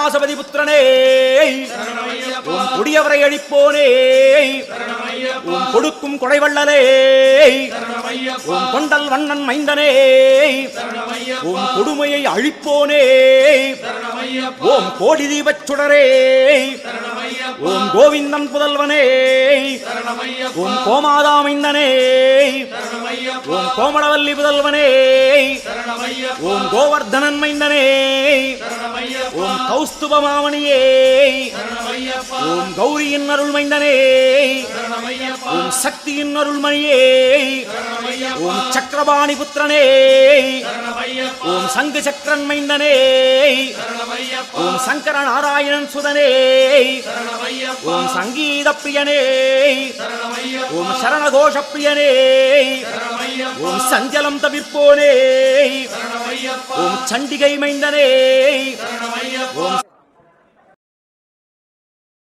கைலாசபதி புத்திரனே உன் கொடியவரை அழிப்போனே உன் கொடுக்கும் கொடைவள்ளலே உன் கொண்டல் வண்ணன் மைந்தனே உன் கொடுமையை அழிப்போனே ஓம் கோடி தீபச் சுடரே ஓம் கோவிந்தன் புதல்வனே ஓம் கோமாதா மைந்தனே ஓம் கோமளவல்லி புதல்வனே ஓம் கோவர்தனன் மைந்தனே ஓம் கௌஸ்துப மாமணியே ஓம் கௌரியின் அருள் மைந்தனே ஓம் சக்தியின் அருள்மணியே ஓம் சக்கரபாணி புத்திரனே ஓம் சங்கு சக்கரன் மைந்தனே ஓம் சங்கர நாராயணன் சுதனே ஓம் சங்கீத பிரியனே ஓம் சரணகோஷ பிரியனே ஓம் சஞ்சலம் தவிர்ப்போனே ஓம் சண்டிகை மைந்தனே ஓம்